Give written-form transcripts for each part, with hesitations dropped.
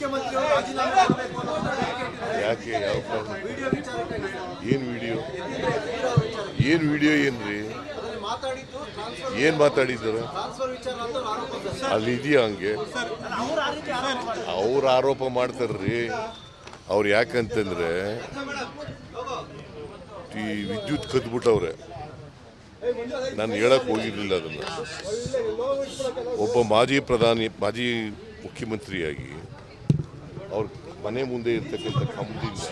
ಮುಖ್ಯಮಂತ್ರಿಗಳು ರಾಜೀನಾಮೆ ಕೊಡಬೇಕು ಅನ್ನೋದು ಯಾಕೆ ಯಾವ ಕಾರಣ? ವಿಡಿಯೋ ವಿಚಾರಕ್ಕಾಗಿ ಏನು ವಿಡಿಯೋ ಏನ್ರಿ ಮಾತಾಡಿದ್ದು ಏನು ಮಾತಾಡಿದ್ದಾರೆ ಟ್ರಾನ್ಸ್ಫರ್ ವಿಚಾರ ಅಂತ ಆರೋಪ ಅಲ್ಲಿ ಇದೆಯಾ ಹಂಗೆ ಅವ್ರು ಆರೋಪ ಮಾಡ್ತಾರ್ರಿ. ಅವ್ರು ಯಾಕಂತಂದ್ರೆ ಈ ವಿದ್ಯುತ್ ಕದ್ಬಿಟ್ಟವ್ರೆ. ನಾನು ಹೇಳಕ್ ಹೋಗಿರ್ಲಿಲ್ಲ ಅದನ್ನ. ಒಬ್ಬ ಮಾಜಿ ಮುಖ್ಯಮಂತ್ರಿಯಾಗಿ ಅವ್ರ ಮನೆ ಮುಂದೆ ಇರ್ತಕ್ಕಂಥ ಕಂಬದಿಂದ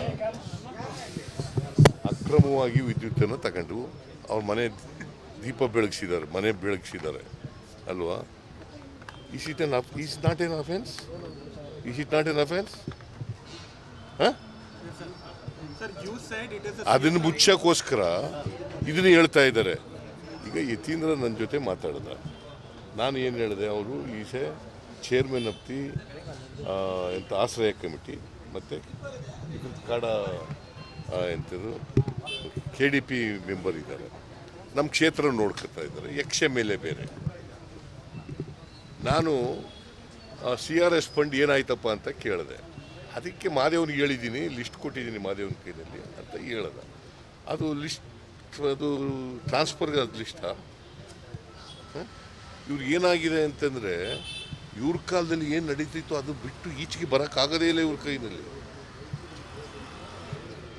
ಅಕ್ರಮವಾಗಿ ವಿದ್ಯುತ್ತನ್ನು ತಗೊಂಡು ಅವ್ರ ಮನೆ ದೀಪ ಬೆಳಗಿಸಿದ್ದಾರೆ, ಮನೆ ಬೆಳಗಿಸಿದ್ದಾರೆ ಅಲ್ವಾ? Is not an offence? ಅದನ್ನು ಮುಚ್ಚಕ್ಕೋಸ್ಕರ ಇದನ್ನು ಹೇಳ್ತಾ ಇದ್ದಾರೆ. ಈಗ ಯತೀಂದ್ರ ನನ್ನ ಜೊತೆ ಮಾತಾಡಿದ. ನಾನು ಏನು ಹೇಳಿದೆ, ಅವರು is A chairman of the ಆಶ್ರಯ ಕಮಿಟಿ ಮತ್ತು ಕಾಡ ಎಂಥದ್ದು KDP ಮೆಂಬರ್ ಇದ್ದಾರೆ. ನಮ್ಮ ಕ್ಷೇತ್ರ ನೋಡ್ಕೊತಾ ಇದ್ದಾರೆ. XMLA ಬೇರೆ. ನಾನು CRS ಫಂಡ್ ಏನಾಯ್ತಪ್ಪ ಅಂತ ಕೇಳಿದೆ. ಅದಕ್ಕೆ ಮಾದೇವನಿಗೆ ಹೇಳಿದ್ದೀನಿ, ಲಿಸ್ಟ್ ಕೊಟ್ಟಿದ್ದೀನಿ ಮಾದೇವನ ಕೈಯಲ್ಲಿ ಅಂತ ಹೇಳ್ದ. ಅದು ಟ್ರಾನ್ಸ್ಫರ್ಗೆ ಅದು ಲಿಸ್ಟಾ? ಇವ್ರಿಗೆ ಏನಾಗಿದೆ ಅಂತಂದರೆ, ಇವ್ರ ಕಾಲದಲ್ಲಿ ಏನು ನಡೀತಿತ್ತು ಅದು ಬಿಟ್ಟು ಈಚೆಗೆ ಬರೋಕ್ಕಾಗೋದೇ ಇಲ್ಲ ಇವ್ರ ಕೈನಲ್ಲಿ.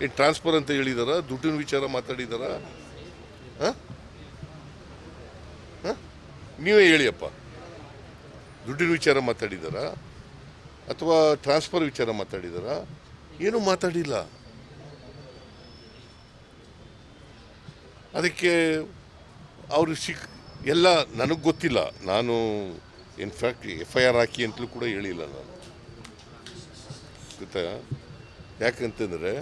ಏನು ಟ್ರಾನ್ಸ್ಫರ್ ಅಂತ ಹೇಳಿದಾರ? ದುಡ್ಡಿನ ವಿಚಾರ ಮಾತಾಡಿದಾರ? ನೀವೇ ಹೇಳಿಯಪ್ಪ, ದುಡ್ಡಿನ ವಿಚಾರ ಮಾತಾಡಿದಾರ ಅಥವಾ ಟ್ರಾನ್ಸ್ಫರ್ ವಿಚಾರ ಮಾತಾಡಿದಾರ? ಏನೂ ಮಾತಾಡಿಲ್ಲ. ಅದಕ್ಕೆ ಅವರು ಎಲ್ಲ ನನಗೆ ಗೊತ್ತಿಲ್ಲ. ನಾನು ಇನ್ಫ್ಯಾಕ್ಟ್ FIR ಹಾಕಿ ಅಂತಲೂ ಕೂಡ ಹೇಳಿಲ್ಲ ನಾನು, ಗೊತ್ತಾ? ಯಾಕಂತಂದರೆ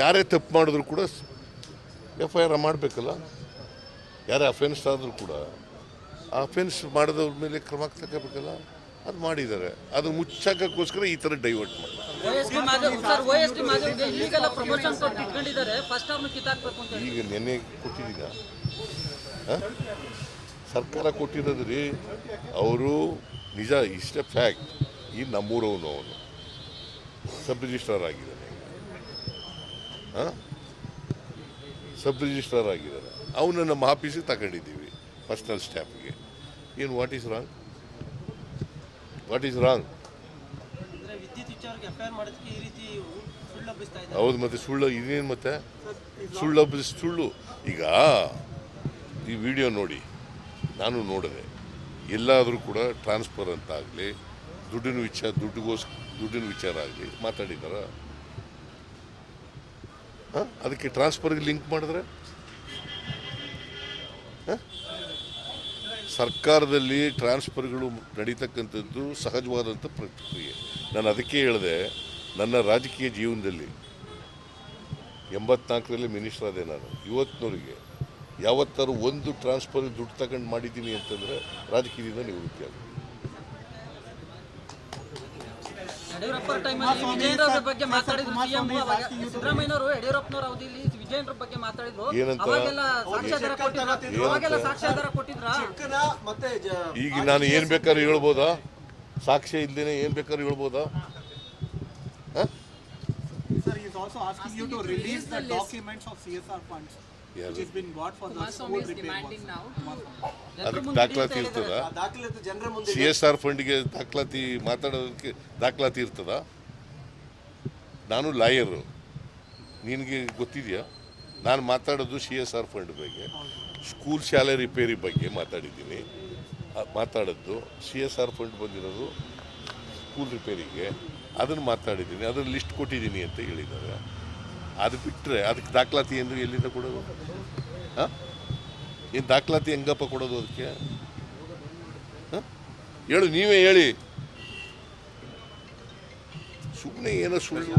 ಯಾರೇ ತಪ್ಪು ಮಾಡಿದ್ರು ಕೂಡ FIR ಮಾಡಬೇಕಲ್ಲ. ಯಾರೇ ಅಫೆನ್ಸ್ ಆದರೂ ಕೂಡ ಆ ಅಫೆನ್ಸ್ ಮಾಡಿದವ್ರ ಮೇಲೆ ಕ್ರಮ ತಗೋಬೇಕಲ್ಲ. ಅದು ಮಾಡಿದ್ದಾರೆ. ಅದು ಮುಚ್ಚಕ್ಕೋಸ್ಕರ ಈ ಥರ ಡೈವರ್ಟ್ ಮಾಡಿ ಈಗ ನೆನ್ನೆ ಕೊಟ್ಟಿದ್ದೀನ ಸರ್ಕಾರ ಕೊಟ್ಟಿರೋದು ರೀ. ಅವರು ನಿಜ, ಇಷ್ಟೇ ಫ್ಯಾಕ್ಟ್. ಈ ನಮ್ಮೂರವನು ಅವನು ಸಬ್ ರಿಜಿಸ್ಟ್ರಾರ್ ಆಗಿದ್ದಾನೆ. ಸಬ್ ರಿಜಿಸ್ಟ್ರಾರ್ ಆಗಿದ್ದಾರೆ. ಅವನು ನಮ್ಮ ಆಫೀಸಿಗೆ ತಗೊಂಡಿದ್ದೀವಿ ಪರ್ಸ್ನಲ್ ಸ್ಟಾಫ್ಗೆ. ಏನು ವಾಟ್ ಈಸ್ ರಾಂಗ್? ಹೌದು, ಮತ್ತೆ ಸುಳ್ಳು ಇದೇನು? ಮತ್ತೆ ಸುಳ್ಳು. ಈಗ ಈ ವಿಡಿಯೋ ನೋಡಿ, ನಾನು ನೋಡಿದೆ. ಎಲ್ಲಾದರೂ ಕೂಡ ಟ್ರಾನ್ಸ್ಫರ್ ಅಂತ ಆಗಲಿ, ದುಡ್ಡಿನ ವಿಚಾರ ಆಗಲಿ ಮಾತಾಡಿದಾರ? ಅದಕ್ಕೆ ಟ್ರಾನ್ಸ್ಫರ್ಗೆ ಲಿಂಕ್ ಮಾಡಿದ್ರೆ ಸರ್ಕಾರದಲ್ಲಿ ಟ್ರಾನ್ಸ್ಫರ್ಗಳು ನಡೀತಕ್ಕಂಥದ್ದು ಸಹಜವಾದಂಥ ಪ್ರಕ್ರಿಯೆ. ನಾನು ಅದಕ್ಕೆ ಹೇಳಿದೆ, ನನ್ನ ರಾಜಕೀಯ ಜೀವನದಲ್ಲಿ 84ರಲ್ಲಿ ಮಿನಿಸ್ಟರ್ ಆದೆ ನಾನು. ಇವತ್ತಿನವರಿಗೆ ಯಾವತ್ತಾರು ಒಂದು ಟ್ರಾನ್ಸ್ಫರ್ ದುಡ್ಡು ತಗೊಂಡು ಮಾಡಿದ್ದೀನಿ ಅಂತಂದರೆ ರಾಜಕೀಯದಿಂದ ನಿವೃತ್ತಿ ಆಗುತ್ತೆ. ಈಗ ನಾನು ಏನ್ ಬೇಕಾದ್ರೂ ಹೇಳ್ಬೋದಾ? ಸಾಕ್ಷ್ಯ ಇಲ್ದೇನೆ ಏನ್ ಬೇಕಾದ್ರೂ ಹೇಳ್ಬೋದಾ? ಅದಕ್ಕೆ ದಾಖಲಾತಿ ಇರ್ತದ? CSR ಫಂಡ್ಗೆ ದಾಖಲಾತಿ ಮಾತಾಡೋದಕ್ಕೆ ದಾಖಲಾತಿ ಇರ್ತದ? ನಾನು ಲಾಯರು, ನಿನಗೆ ಗೊತ್ತಿದೆಯಾ? ನಾನು ಮಾತಾಡೋದು CSR ಫಂಡ್ ಬಗ್ಗೆ, ಸ್ಕೂಲ್ ಶಾಲೆ ರಿಪೇರಿ ಬಗ್ಗೆ ಮಾತಾಡಿದ್ದೀನಿ. ಮಾತಾಡೋದು CSR ಫಂಡ್ ಬಂದಿರೋದು ಸ್ಕೂಲ್ ರಿಪೇರಿಗೆ, ಅದನ್ನು ಮಾತಾಡಿದ್ದೀನಿ. ಅದರ ಲಿಸ್ಟ್ ಕೊಟ್ಟಿದ್ದೀನಿ ಅಂತ ಹೇಳಿದ್ದಾರೆ. ಅದು ಬಿಟ್ಟರೆ ಅದಕ್ಕೆ ದಾಖಲಾತಿ ಎಂದು ಎಲ್ಲಿಂದ ಕೊಡೋದು? ಏನು ದಾಖಲಾತಿ ಹೆಂಗಪ್ಪ ಕೊಡೋದು ಅದಕ್ಕೆ? ಹೇಳು, ನೀವೇ ಹೇಳಿ. ಸುಮ್ಮನೆ ಏನೋ ಸುಳ್ಳು.